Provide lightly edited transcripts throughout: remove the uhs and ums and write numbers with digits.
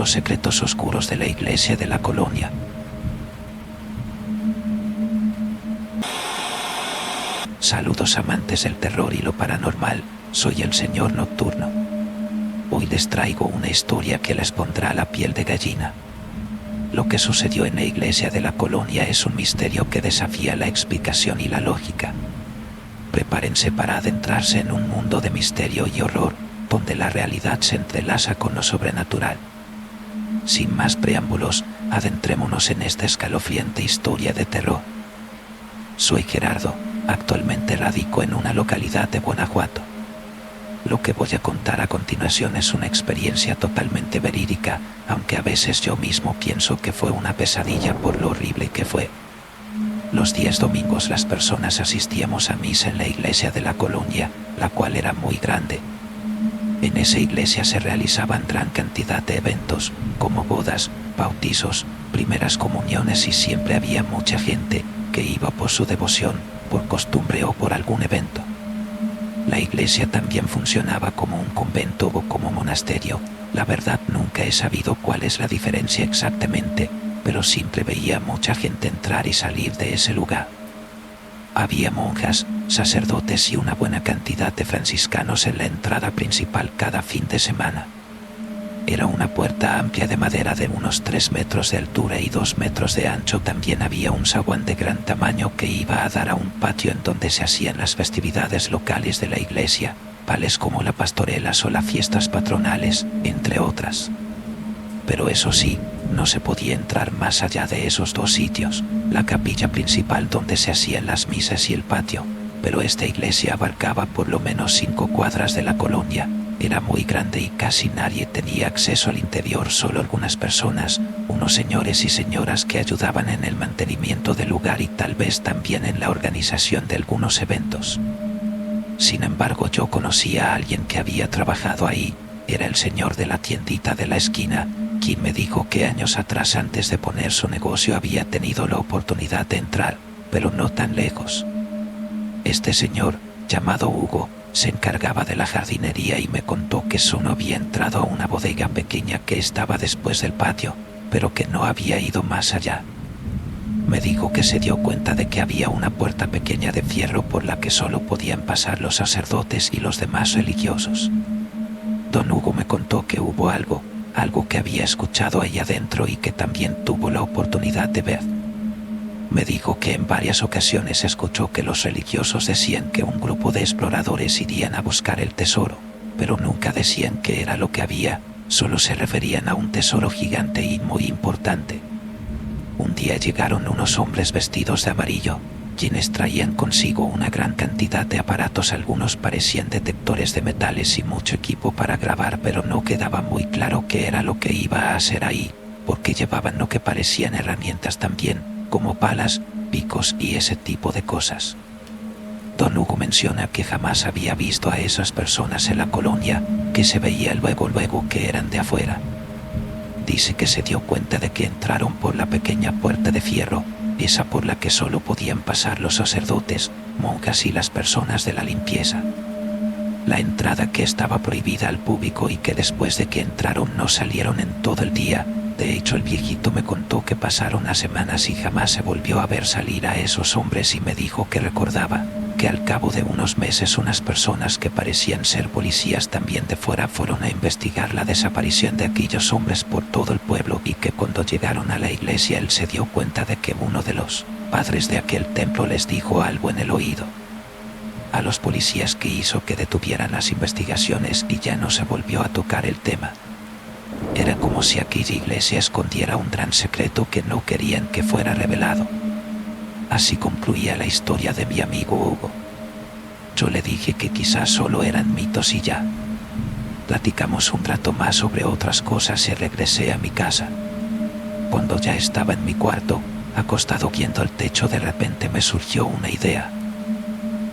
los secretos oscuros de la iglesia de la colonia. Saludos amantes del terror y lo paranormal, soy el Señor Nocturno. Hoy les traigo una historia que les pondrá la piel de gallina. Lo que sucedió en la iglesia de la colonia es un misterio que desafía la explicación y la lógica. Prepárense para adentrarse en un mundo de misterio y horror, donde la realidad se entrelaza con lo sobrenatural. Sin más preámbulos, adentrémonos en esta escalofriante historia de terror. Soy Gerardo, actualmente radico en una localidad de Guanajuato. Lo que voy a contar a continuación es una experiencia totalmente verídica, aunque a veces yo mismo pienso que fue una pesadilla por lo horrible que fue. Los días domingos las personas asistíamos a misa en la iglesia de la colonia, la cual era muy grande. En esa iglesia se realizaban gran cantidad de eventos, como bodas, bautizos, primeras comuniones y siempre había mucha gente que iba por su devoción, por costumbre o por algún evento. La iglesia también funcionaba como un convento o como monasterio. La verdad nunca he sabido cuál es la diferencia exactamente, pero siempre veía mucha gente entrar y salir de ese lugar. Había monjas, sacerdotes y una buena cantidad de franciscanos en la entrada principal cada fin de semana. Era una puerta amplia de madera de unos 3 metros de altura y 2 metros de ancho. También había un zaguán de gran tamaño que iba a dar a un patio en donde se hacían las festividades locales de la iglesia, tales como la pastorelas o las fiestas patronales, entre otras. Pero eso sí, no se podía entrar más allá de esos 2 sitios, la capilla principal donde se hacían las misas y el patio, pero esta iglesia abarcaba por lo menos 5 cuadras de la colonia. Era muy grande y casi nadie tenía acceso al interior, solo algunas personas, unos señores y señoras que ayudaban en el mantenimiento del lugar y tal vez también en la organización de algunos eventos. Sin embargo, yo conocía a alguien que había trabajado ahí. Era el señor de la tiendita de la esquina, quien me dijo que años atrás, antes de poner su negocio, había tenido la oportunidad de entrar, pero no tan lejos. Este señor, llamado Hugo, se encargaba de la jardinería y me contó que solo había entrado a una bodega pequeña que estaba después del patio, pero que no había ido más allá. Me dijo que se dio cuenta de que había una puerta pequeña de fierro por la que solo podían pasar los sacerdotes y los demás religiosos. Don Hugo me contó que hubo algo que había escuchado ahí adentro y que también tuvo la oportunidad de ver. Me dijo que en varias ocasiones escuchó que los religiosos decían que un grupo de exploradores irían a buscar el tesoro, pero nunca decían qué era lo que había, solo se referían a un tesoro gigante y muy importante. Un día llegaron unos hombres vestidos de amarillo, quienes traían consigo una gran cantidad de aparatos. Algunos parecían detectores de metales y mucho equipo para grabar, pero no quedaba muy claro qué era lo que iba a hacer ahí, porque llevaban lo que parecían herramientas también, como palas, picos y ese tipo de cosas. Don Hugo menciona que jamás había visto a esas personas en la colonia, que se veía luego que eran de afuera. Dice que se dio cuenta de que entraron por la pequeña puerta de fierro, esa por la que solo podían pasar los sacerdotes, monjas y las personas de la limpieza. La entrada que estaba prohibida al público y que después de que entraron no salieron en todo el día. De hecho, el viejito me contó que pasaron las semanas y jamás se volvió a ver salir a esos hombres, y me dijo que recordaba que al cabo de unos meses unas personas que parecían ser policías también de fuera fueron a investigar la desaparición de aquellos hombres por todo el pueblo, y que cuando llegaron a la iglesia él se dio cuenta de que uno de los padres de aquel templo les dijo algo en el oído a los policías que hizo que detuvieran las investigaciones y ya no se volvió a tocar el tema. Era como si aquella iglesia escondiera un gran secreto que no querían que fuera revelado. Así concluía la historia de mi amigo Hugo. Yo le dije que quizás solo eran mitos y ya. Platicamos un rato más sobre otras cosas y regresé a mi casa. Cuando ya estaba en mi cuarto, acostado viendo el techo, de repente me surgió una idea.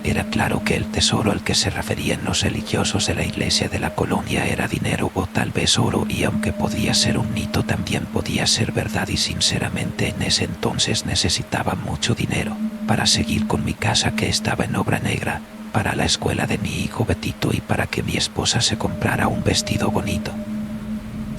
Era claro que el tesoro al que se referían los religiosos de la iglesia de la colonia era dinero o tal vez oro, y aunque podía ser un mito también podía ser verdad, y sinceramente en ese entonces necesitaba mucho dinero para seguir con mi casa que estaba en obra negra, para la escuela de mi hijo Betito y para que mi esposa se comprara un vestido bonito.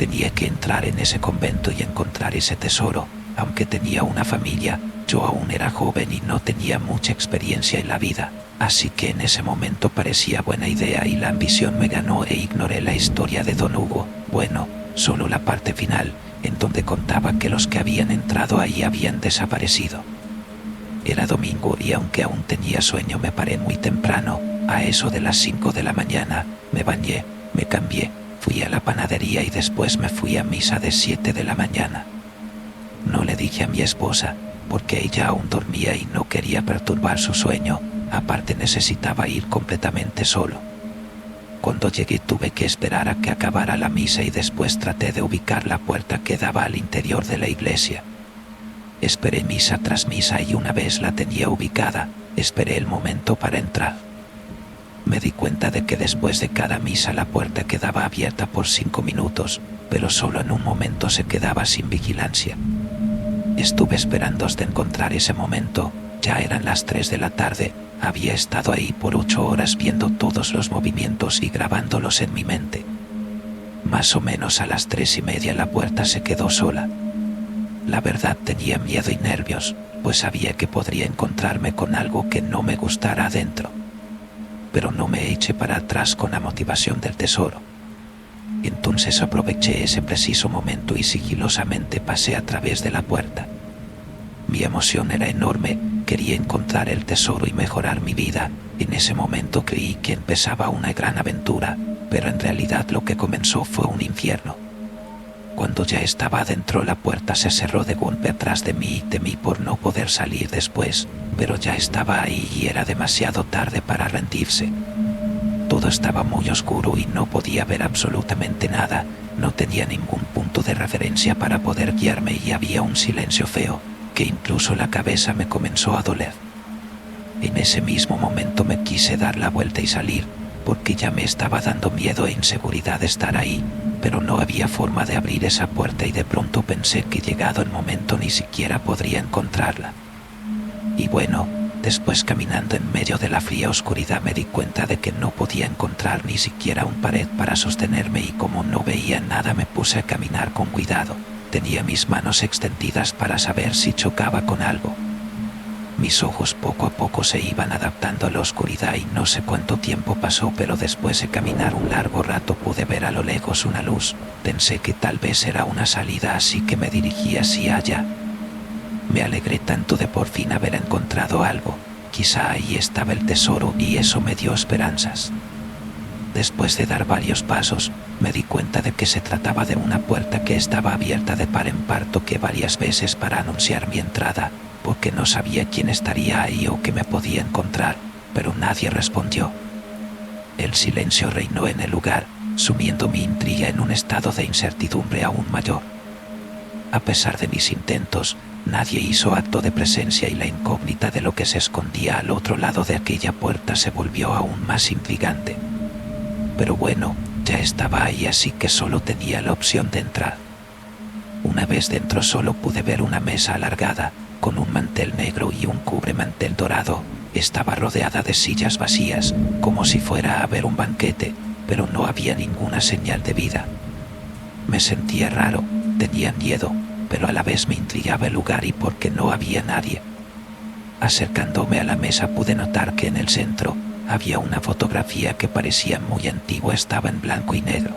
Tenía que entrar en ese convento y encontrar ese tesoro. Aunque tenía una familia, yo aún era joven y no tenía mucha experiencia en la vida. Así que en ese momento parecía buena idea y la ambición me ganó e ignoré la historia de don Hugo. Bueno, solo la parte final, en donde contaba que los que habían entrado ahí habían desaparecido. Era domingo y aunque aún tenía sueño me paré muy temprano, a eso de las 5 de la mañana, me bañé, me cambié, fui a la panadería y después me fui a misa de 7 de la mañana. No le dije a mi esposa, porque ella aún dormía y no quería perturbar su sueño, aparte necesitaba ir completamente solo. Cuando llegué tuve que esperar a que acabara la misa y después traté de ubicar la puerta que daba al interior de la iglesia. Esperé misa tras misa y una vez la tenía ubicada, esperé el momento para entrar. Me di cuenta de que después de cada misa la puerta quedaba abierta por 5 minutos, pero solo en un momento se quedaba sin vigilancia. Estuve esperando hasta encontrar ese momento, ya eran las 3 de la tarde, había estado ahí por 8 horas viendo todos los movimientos y grabándolos en mi mente. Más o menos a las 3:30 la puerta se quedó sola. La verdad tenía miedo y nervios, pues sabía que podría encontrarme con algo que no me gustara adentro. Pero no me eché para atrás con la motivación del tesoro. Entonces aproveché ese preciso momento y sigilosamente pasé a través de la puerta. Mi emoción era enorme, quería encontrar el tesoro y mejorar mi vida. En ese momento creí que empezaba una gran aventura, pero en realidad lo que comenzó fue un infierno. Cuando ya estaba adentro la puerta se cerró de golpe atrás de mí y temí por no poder salir después, pero ya estaba ahí y era demasiado tarde para rendirse. Todo estaba muy oscuro y no podía ver absolutamente nada, no tenía ningún punto de referencia para poder guiarme y había un silencio feo, que incluso la cabeza me comenzó a doler. En ese mismo momento me quise dar la vuelta y salir, porque ya me estaba dando miedo e inseguridad estar ahí, pero no había forma de abrir esa puerta y de pronto pensé que llegado el momento ni siquiera podría encontrarla. Y bueno, después caminando en medio de la fría oscuridad me di cuenta de que no podía encontrar ni siquiera una pared para sostenerme y como no veía nada me puse a caminar con cuidado. Tenía mis manos extendidas para saber si chocaba con algo. Mis ojos poco a poco se iban adaptando a la oscuridad y no sé cuánto tiempo pasó, pero después de caminar un largo rato pude ver a lo lejos una luz. Pensé que tal vez era una salida, así que me dirigí hacia allá. Me alegré tanto de por fin haber encontrado algo. Quizá ahí estaba el tesoro y eso me dio esperanzas. Después de dar varios pasos, me di cuenta de que se trataba de una puerta que estaba abierta de par en par. Toqué varias veces para anunciar mi entrada, porque no sabía quién estaría ahí o qué me podía encontrar, pero nadie respondió. El silencio reinó en el lugar, sumiendo mi intriga en un estado de incertidumbre aún mayor. A pesar de mis intentos, nadie hizo acto de presencia y la incógnita de lo que se escondía al otro lado de aquella puerta se volvió aún más intrigante. Pero bueno, ya estaba ahí, así que solo tenía la opción de entrar. Una vez dentro solo pude ver una mesa alargada, con un mantel negro y un cubremantel dorado. Estaba rodeada de sillas vacías, como si fuera a haber un banquete, pero no había ninguna señal de vida. Me sentía raro, tenía miedo, pero a la vez me intrigaba el lugar y porque no había nadie. Acercándome a la mesa pude notar que en el centro había una fotografía que parecía muy antigua, estaba en blanco y negro.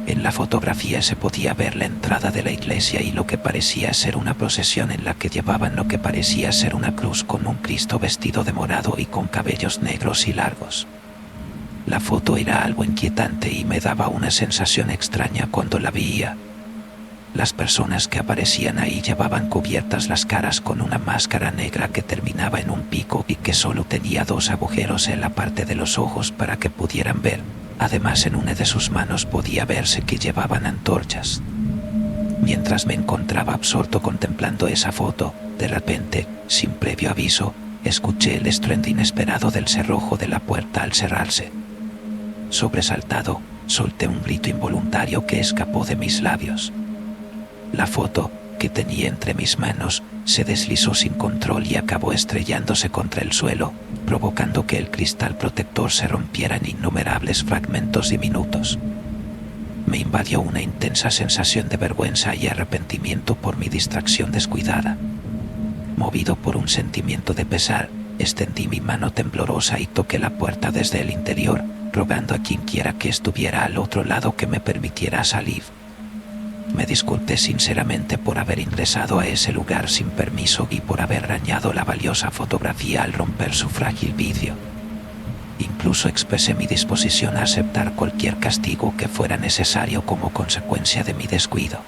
En la fotografía se podía ver la entrada de la iglesia y lo que parecía ser una procesión en la que llevaban lo que parecía ser una cruz con un Cristo vestido de morado y con cabellos negros y largos. La foto era algo inquietante y me daba una sensación extraña cuando la veía. Las personas que aparecían ahí llevaban cubiertas las caras con una máscara negra que terminaba en un pico y que solo tenía 2 agujeros en la parte de los ojos para que pudieran ver. Además, en una de sus manos podía verse que llevaban antorchas. Mientras me encontraba absorto contemplando esa foto, de repente, sin previo aviso, escuché el estruendo inesperado del cerrojo de la puerta al cerrarse. Sobresaltado, solté un grito involuntario que escapó de mis labios. La foto, que tenía entre mis manos, se deslizó sin control y acabó estrellándose contra el suelo, provocando que el cristal protector se rompiera en innumerables fragmentos diminutos. me invadió una intensa sensación de vergüenza y arrepentimiento por mi distracción descuidada. Movido por un sentimiento de pesar, extendí mi mano temblorosa y toqué la puerta desde el interior, rogando a quien quiera que estuviera al otro lado que me permitiera salir. Me disculpé sinceramente por haber ingresado a ese lugar sin permiso y por haber dañado la valiosa fotografía al romper su frágil vidrio. Incluso expresé mi disposición a aceptar cualquier castigo que fuera necesario como consecuencia de mi descuido.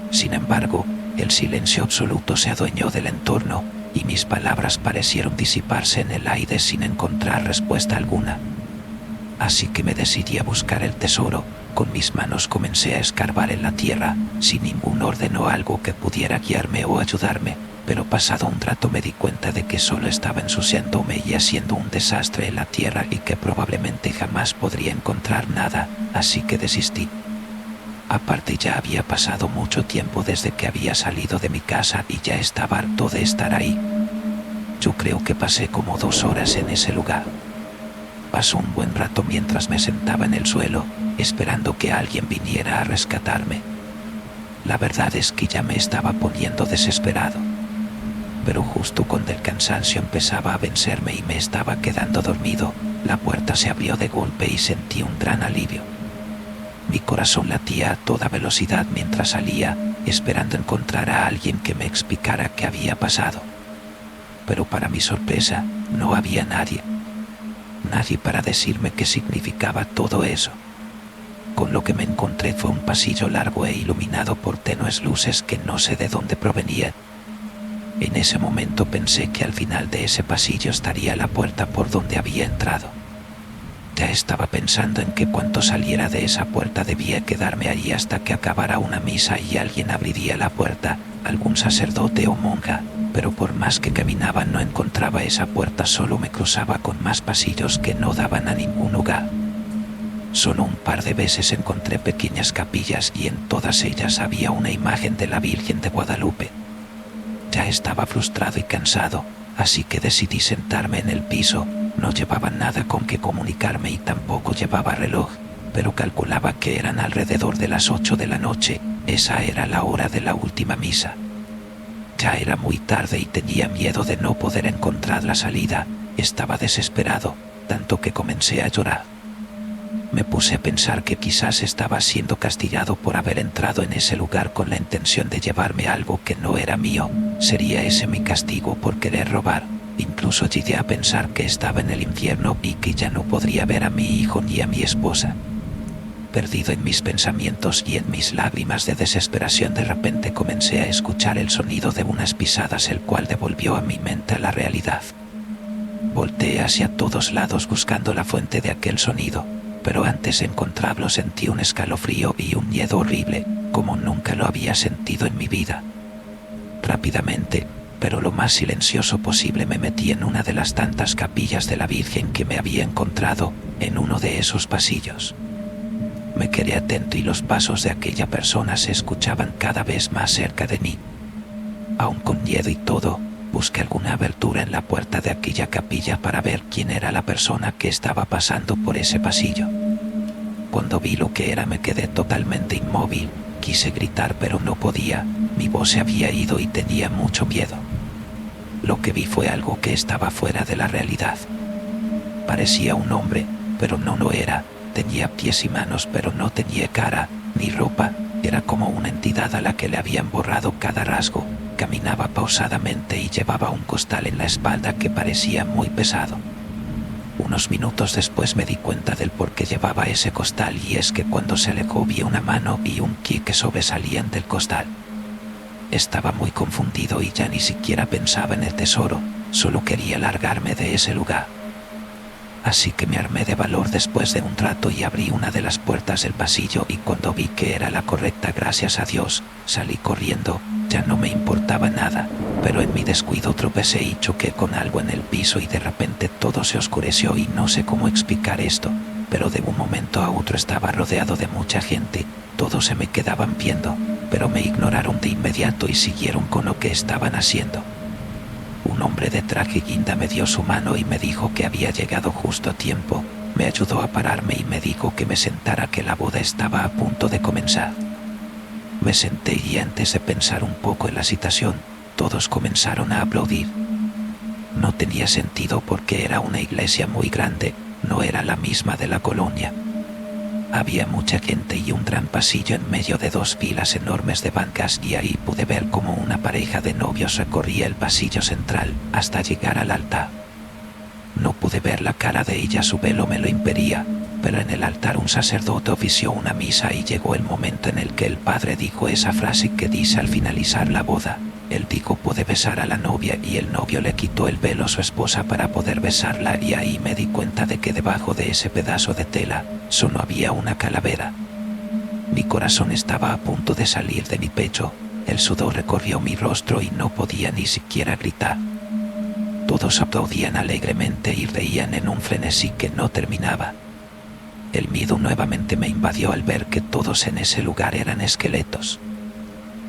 Sin embargo, el silencio absoluto se adueñó del entorno y mis palabras parecieron disiparse en el aire sin encontrar respuesta alguna. Así que me decidí a buscar el tesoro. Con mis manos comencé a escarbar en la tierra, sin ningún orden o algo que pudiera guiarme o ayudarme, pero pasado un rato me di cuenta de que solo estaba ensuciándome y haciendo un desastre en la tierra y que probablemente jamás podría encontrar nada, así que desistí. Aparte, ya había pasado mucho tiempo desde que había salido de mi casa y ya estaba harto de estar ahí. Yo creo que pasé como 2 horas en ese lugar. Pasó un buen rato mientras me sentaba en el suelo, esperando que alguien viniera a rescatarme. La verdad es que ya me estaba poniendo desesperado. Pero justo cuando el cansancio empezaba a vencerme y me estaba quedando dormido, la puerta se abrió de golpe y sentí un gran alivio. Mi corazón latía a toda velocidad mientras salía, esperando encontrar a alguien que me explicara qué había pasado. Pero para mi sorpresa, no había nadie. Nadie para decirme qué significaba todo eso. Con lo que me encontré fue un pasillo largo e iluminado por tenues luces que no sé de dónde provenían. En ese momento pensé que al final de ese pasillo estaría la puerta por donde había entrado. Ya estaba pensando en que cuando saliera de esa puerta debía quedarme allí hasta que acabara una misa y alguien abriría la puerta, algún sacerdote o monja, pero por más que caminaba no encontraba esa puerta, solo me cruzaba con más pasillos que no daban a ningún lugar. Solo un par de veces encontré pequeñas capillas y en todas ellas había una imagen de la Virgen de Guadalupe. Ya estaba frustrado y cansado, así que decidí sentarme en el piso. No llevaba nada con que comunicarme y tampoco llevaba reloj, pero calculaba que eran alrededor de las 8 de la noche. Esa era la hora de la última misa. Ya era muy tarde y tenía miedo de no poder encontrar la salida. Estaba desesperado, tanto que comencé a llorar. Me puse a pensar que quizás estaba siendo castigado por haber entrado en ese lugar con la intención de llevarme algo que no era mío. ¿Sería ese mi castigo por querer robar? Incluso llegué a pensar que estaba en el infierno y que ya no podría ver a mi hijo ni a mi esposa. Perdido en mis pensamientos y en mis lágrimas de desesperación, de repente comencé a escuchar el sonido de unas pisadas, el cual devolvió a mi mente la realidad. Volteé hacia todos lados buscando la fuente de aquel sonido, pero antes de encontrarlo sentí un escalofrío y un miedo horrible, como nunca lo había sentido en mi vida. Rápidamente, pero lo más silencioso posible, me metí en una de las tantas capillas de la Virgen que me había encontrado en uno de esos pasillos. Me quedé atento y los pasos de aquella persona se escuchaban cada vez más cerca de mí. Aún con miedo y todo, busqué alguna abertura en la puerta de aquella capilla para ver quién era la persona que estaba pasando por ese pasillo. Cuando vi lo que era, me quedé totalmente inmóvil. Quise gritar, pero no podía. Mi voz se había ido y tenía mucho miedo. Lo que vi fue algo que estaba fuera de la realidad. Parecía un hombre, pero no lo era. Tenía pies y manos, pero no tenía cara ni ropa. Era como una entidad a la que le habían borrado cada rasgo. Caminaba pausadamente y llevaba un costal en la espalda que parecía muy pesado. Unos minutos después me di cuenta del por qué llevaba ese costal, y es que cuando se alejó vi una mano y un pie que sobresalían del costal. Estaba muy confundido y ya ni siquiera pensaba en el tesoro, solo quería largarme de ese lugar. Así que me armé de valor después de un rato y abrí una de las puertas del pasillo, y cuando vi que era la correcta, gracias a Dios, salí corriendo. Ya no me importaba nada, pero en mi descuido tropecé y choqué con algo en el piso y de repente todo se oscureció y no sé cómo explicar esto, pero de un momento a otro estaba rodeado de mucha gente. Todos se me quedaban viendo, pero me ignoraron de inmediato y siguieron con lo que estaban haciendo. Un hombre de traje guinda me dio su mano y me dijo que había llegado justo a tiempo, Me ayudó a pararme y me dijo que me sentara, que la boda estaba a punto de comenzar. Me senté y antes de pensar un poco en la situación, todos comenzaron a aplaudir. No tenía sentido porque era una iglesia muy grande, no era la misma de la colonia. Había mucha gente y un gran pasillo en medio de dos filas enormes de bancas, y ahí pude ver cómo una pareja de novios recorría el pasillo central hasta llegar al altar. No pude ver la cara de ella, su velo me lo impedía, pero en el altar un sacerdote ofició una misa y llegó el momento en el que el padre dijo esa frase que dice al finalizar la boda. Él dijo: puede besar a la novia, y el novio le quitó el velo a su esposa para poder besarla, y ahí me di cuenta de que debajo de ese pedazo de tela solo había una calavera. Mi corazón estaba a punto de salir de mi pecho, el sudor recorrió mi rostro y no podía ni siquiera gritar. Todos aplaudían alegremente y reían en un frenesí que no terminaba. El miedo nuevamente me invadió al ver que todos en ese lugar eran esqueletos.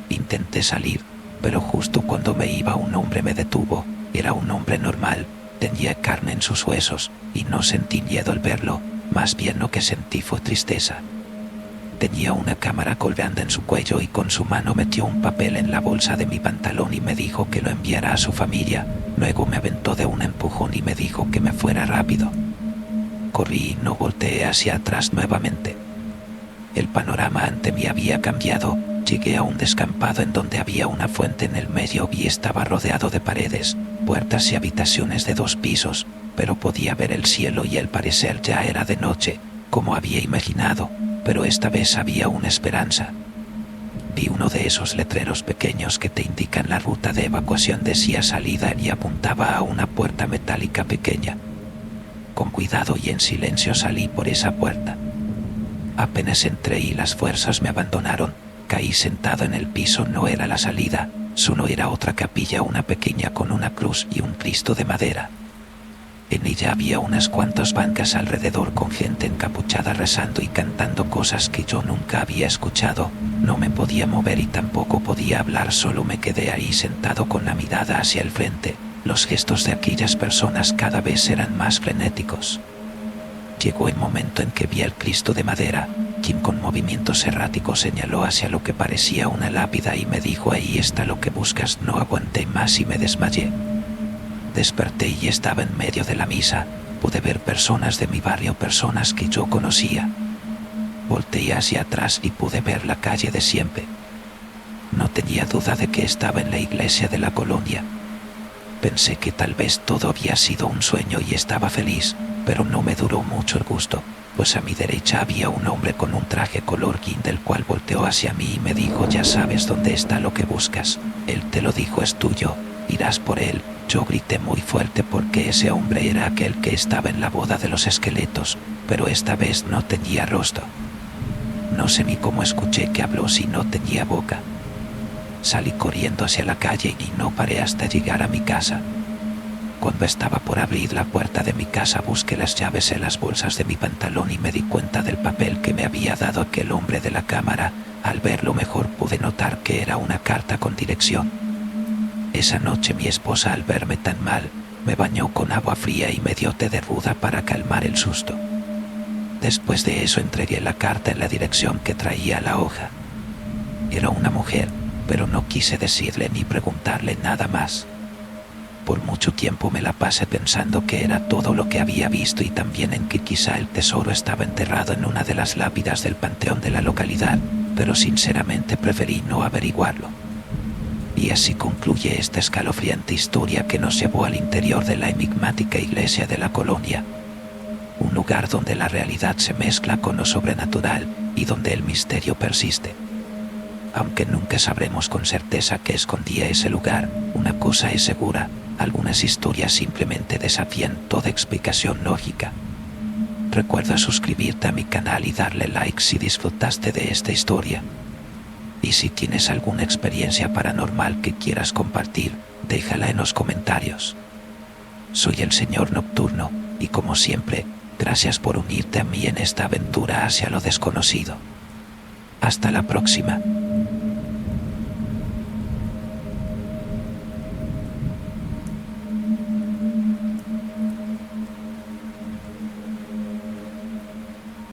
Intenté salir, pero justo cuando me iba un hombre me detuvo. Era un hombre normal, tenía carne en sus huesos y no sentí miedo al verlo, más bien lo que sentí fue tristeza. Tenía una cámara colgando en su cuello y con su mano metió un papel en la bolsa de mi pantalón y me dijo que lo enviara a su familia. Luego me aventó de un empujón y me dijo que me fuera rápido. Corrí y no volteé hacia atrás nuevamente. El panorama ante mí había cambiado. Llegué a un descampado en donde había una fuente en el medio y estaba rodeado de paredes, puertas y habitaciones de 2 pisos, pero podía ver el cielo y al parecer ya era de noche, como había imaginado, pero esta vez había una esperanza. Vi uno de esos letreros pequeños que te indican la ruta de evacuación, decía salida y apuntaba a una puerta metálica pequeña. Con cuidado y en silencio salí por esa puerta. Apenas entré y las fuerzas me abandonaron. Caí sentado en el piso. No era la salida, solo era otra capilla, una pequeña con una cruz y un Cristo de madera. En ella había unas cuantas bancas alrededor con gente encapuchada rezando y cantando cosas que yo nunca había escuchado. No me podía mover y tampoco podía hablar, solo me quedé ahí sentado con la mirada hacia el frente. Los gestos de aquellas personas cada vez eran más frenéticos. Llegó el momento en que vi al Cristo de madera, quien con movimientos erráticos señaló hacia lo que parecía una lápida y me dijo: ahí está lo que buscas. No aguanté más y me desmayé. Desperté y estaba en medio de la misa. Pude ver personas de mi barrio, personas que yo conocía. Volteé hacia atrás y pude ver la calle de siempre. No tenía duda de que estaba en la iglesia de la colonia. Pensé que tal vez todo había sido un sueño y estaba feliz, pero no me duró mucho el gusto, pues a mi derecha había un hombre con un traje color guinda, el cual volteó hacia mí y me dijo: ya sabes dónde está lo que buscas. Él te lo dijo, es tuyo, irás por él. Yo grité muy fuerte porque ese hombre era aquel que estaba en la boda de los esqueletos, pero esta vez no tenía rostro. No sé ni cómo escuché que habló si no tenía boca. Salí corriendo hacia la calle y no paré hasta llegar a mi casa. Cuando estaba por abrir la puerta de mi casa, busqué las llaves en las bolsas de mi pantalón y me di cuenta del papel que me había dado aquel hombre de la cámara. Al verlo mejor pude notar que era una carta con dirección. Esa noche mi esposa, al verme tan mal, me bañó con agua fría y me dio té de ruda para calmar el susto. Después de eso entregué la carta en la dirección que traía la hoja. Era una mujer, pero no quise decirle ni preguntarle nada más. Por mucho tiempo me la pasé pensando que era todo lo que había visto y también en que quizá el tesoro estaba enterrado en una de las lápidas del panteón de la localidad, pero sinceramente preferí no averiguarlo. Y así concluye esta escalofriante historia que nos llevó al interior de la enigmática iglesia de la colonia. Un lugar donde la realidad se mezcla con lo sobrenatural y donde el misterio persiste. Aunque nunca sabremos con certeza qué escondía ese lugar, una cosa es segura: algunas historias simplemente desafían toda explicación lógica. Recuerda suscribirte a mi canal y darle like si disfrutaste de esta historia. Y si tienes alguna experiencia paranormal que quieras compartir, déjala en los comentarios. Soy el Señor Nocturno, y como siempre, gracias por unirte a mí en esta aventura hacia lo desconocido. Hasta la próxima.